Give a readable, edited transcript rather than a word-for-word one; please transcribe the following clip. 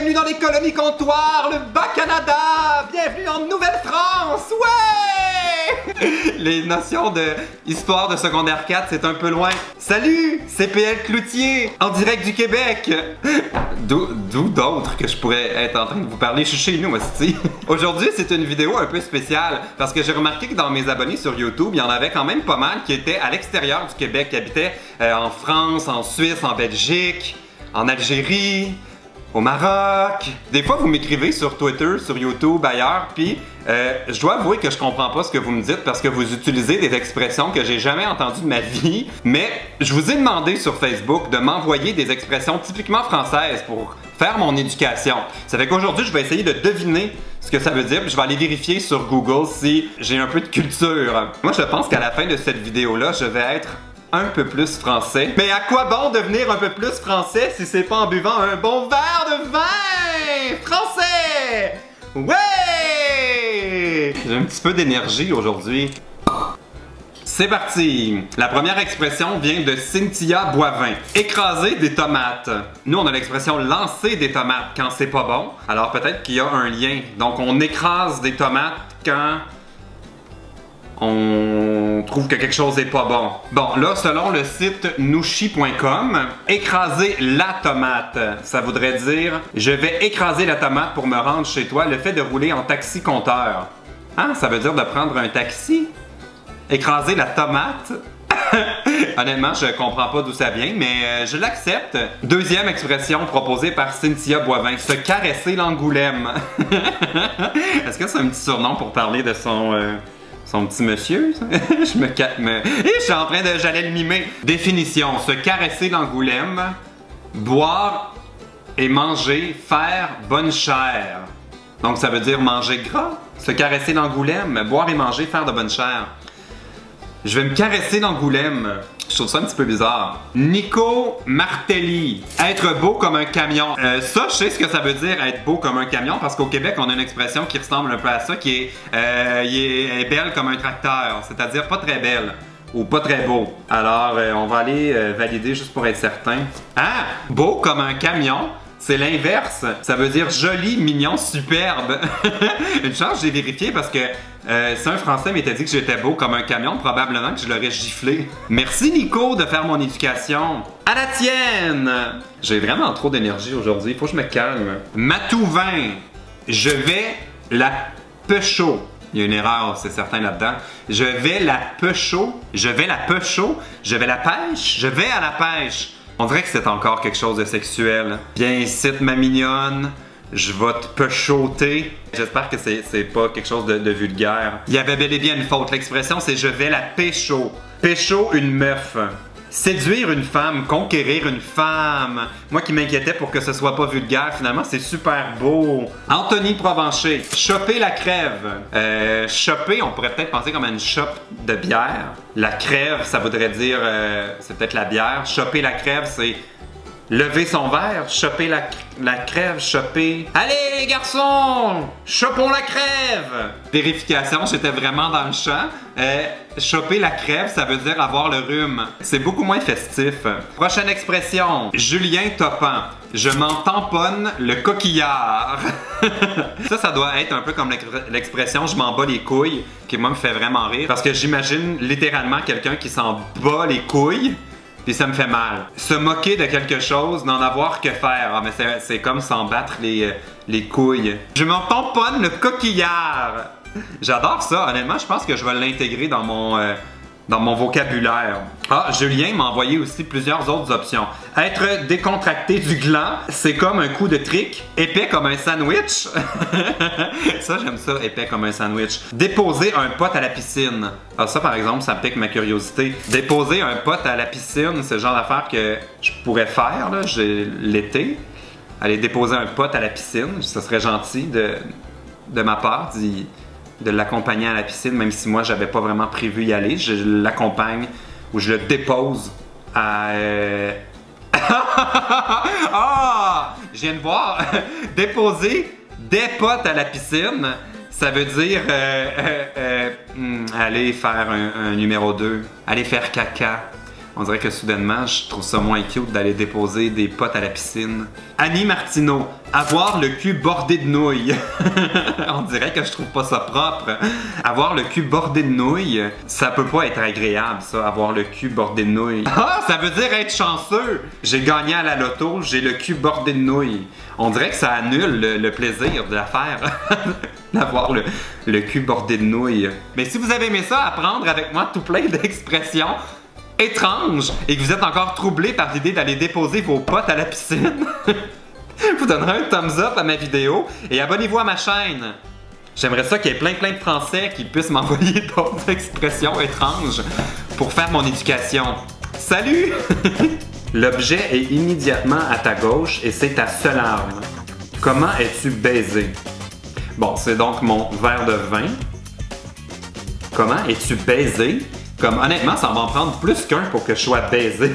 bienvenue dans les colonies comptoirs, le Bas-Canada! Bienvenue en Nouvelle-France! Ouais! Les notions de histoire de secondaire 4, c'est un peu loin. Salut! CPL Cloutier, en direct du Québec! D'où d'autres que je pourrais être en train de vous parler? Je suis chez nous aussi. Aujourd'hui, c'est une vidéo un peu spéciale parce que j'ai remarqué que dans mes abonnés sur YouTube, il y en avait quand même pas mal qui étaient à l'extérieur du Québec, qui habitaient en France, en Suisse, en Belgique, en Algérie, au Maroc. Des fois, vous m'écrivez sur Twitter, sur YouTube, ailleurs, puis je dois avouer que je comprends pas ce que vous me dites parce que vous utilisez des expressions que j'ai jamais entendues de ma vie, mais je vous ai demandé sur Facebook de m'envoyer des expressions typiquement françaises pour faire mon éducation. Ça fait qu'aujourd'hui, je vais essayer de deviner ce que ça veut dire, puis je vais aller vérifier sur Google si j'ai un peu de culture. Moi, je pense qu'à la fin de cette vidéo-là, je vais être un peu plus français. Mais à quoi bon devenir un peu plus français si c'est pas en buvant un bon verre de vin français? Ouais! J'ai un petit peu d'énergie aujourd'hui. C'est parti! La première expression vient de Cynthia Boivin. Écraser des tomates. Nous, on a l'expression lancer des tomates quand c'est pas bon. Alors peut-être qu'il y a un lien. Donc on écrase des tomates quand on trouve que quelque chose est pas bon. Bon, là, selon le site nouchi.com, écraser la tomate, ça voudrait dire je vais écraser la tomate pour me rendre chez toi. Le fait de rouler en taxi-compteur. Hein? Ça veut dire de prendre un taxi? Écraser la tomate? Honnêtement, je comprends pas d'où ça vient, mais je l'accepte. Deuxième expression proposée par Cynthia Boivin, se caresser l'Angoulême. Est-ce que c'est un petit surnom pour parler de son petit monsieur? Je suis en train de... J'allais le mimer. Définition, se caresser l'Angoulême, boire et manger, faire bonne chère. Donc ça veut dire manger gras, se caresser l'Angoulême, boire et manger, faire de bonne chère. Je vais me caresser l'Angoulême. Je trouve ça un petit peu bizarre. Nico Martelly. Être beau comme un camion. Ça, je sais ce que ça veut dire être beau comme un camion parce qu'au Québec, on a une expression qui ressemble un peu à ça qui est il est belle comme un tracteur. C'est-à-dire pas très belle ou pas très beau. Alors, on va aller valider juste pour être certain. Ah! Beau comme un camion. C'est l'inverse. Ça veut dire joli, mignon, superbe. Une chance, j'ai vérifié parce que si un Français m'était dit que j'étais beau comme un camion, probablement que je l'aurais giflé. Merci Nico de faire mon éducation. À la tienne! J'ai vraiment trop d'énergie aujourd'hui, il faut que je me calme. Matouvin. Je vais la pecho. Il y a une erreur, c'est certain là-dedans. Je vais la pecho. Je vais la pecho. Je vais la pêche. Je vais à la pêche. On dirait que c'est encore quelque chose de sexuel. Viens ici, ma mignonne. Je vais te pechoter. J'espère que c'est pas quelque chose de vulgaire. Il y avait bel et bien une faute. L'expression, c'est je vais la pécho. Pécho une meuf. Séduire une femme, conquérir une femme. Moi qui m'inquiétais pour que ce soit pas vulgaire, finalement c'est super beau. Anthony Provencher, choper la crève. Choper, on pourrait peut-être penser comme à une chope de bière. La crève, ça voudrait dire, c'est peut-être la bière. Choper la crève, c'est lever son verre, choper la crève, choper... Allez les garçons, chopons la crève! Vérification, j'étais vraiment dans le champ. Choper la crève, ça veut dire avoir le rhume. C'est beaucoup moins festif. Prochaine expression, Julien Topan. Je m'en tamponne le coquillard. Ça doit être un peu comme l'expression je m'en bats les couilles, qui moi me fait vraiment rire. Parce que j'imagine littéralement quelqu'un qui s'en bat les couilles. Puis ça me fait mal. Se moquer de quelque chose, n'en avoir que faire. Ah, mais c'est comme s'en battre les couilles. Je m'en tamponne le coquillard. J'adore ça. Honnêtement, je pense que je vais l'intégrer dans mon vocabulaire. Ah, Julien m'a envoyé aussi plusieurs autres options. Être décontracté du gland, c'est comme un coup de trick. Épais comme un sandwich. Ça, j'aime ça, épais comme un sandwich. Déposer un pot à la piscine. Ah, ça, par exemple, ça pique ma curiosité. Déposer un pot à la piscine, c'est le genre d'affaire que je pourrais faire là, l'été. Aller déposer un pot à la piscine, ça serait gentil de ma part de l'accompagner à la piscine, même si moi j'avais pas vraiment prévu y aller. Je l'accompagne ou je le dépose à... Ah! Je viens de voir! Déposer des potes à la piscine, ça veut dire aller faire un numéro 2, aller faire caca. On dirait que soudainement, je trouve ça moins cute d'aller déposer des potes à la piscine. Annie Martineau, avoir le cul bordé de nouilles. On dirait que je trouve pas ça propre. Avoir le cul bordé de nouilles, ça peut pas être agréable, ça, avoir le cul bordé de nouilles. Ah, ça veut dire être chanceux. J'ai gagné à la loto, j'ai le cul bordé de nouilles. On dirait que ça annule le plaisir de la faire. D'avoir le cul bordé de nouilles. Mais si vous avez aimé ça, apprendre avec moi tout plein d'expressions étranges et que vous êtes encore troublé par l'idée d'aller déposer vos potes à la piscine, vous donnerez un thumbs up à ma vidéo et abonnez-vous à ma chaîne. J'aimerais ça qu'il y ait plein de Français qui puissent m'envoyer d'autres expressions étranges pour faire mon éducation. Salut! L'objet est immédiatement à ta gauche et c'est ta seule arme. Comment es-tu baisé? Bon, c'est donc mon verre de vin. Comment es-tu baisé? Comme honnêtement, ça va en prendre plus qu'un pour que je sois baisé.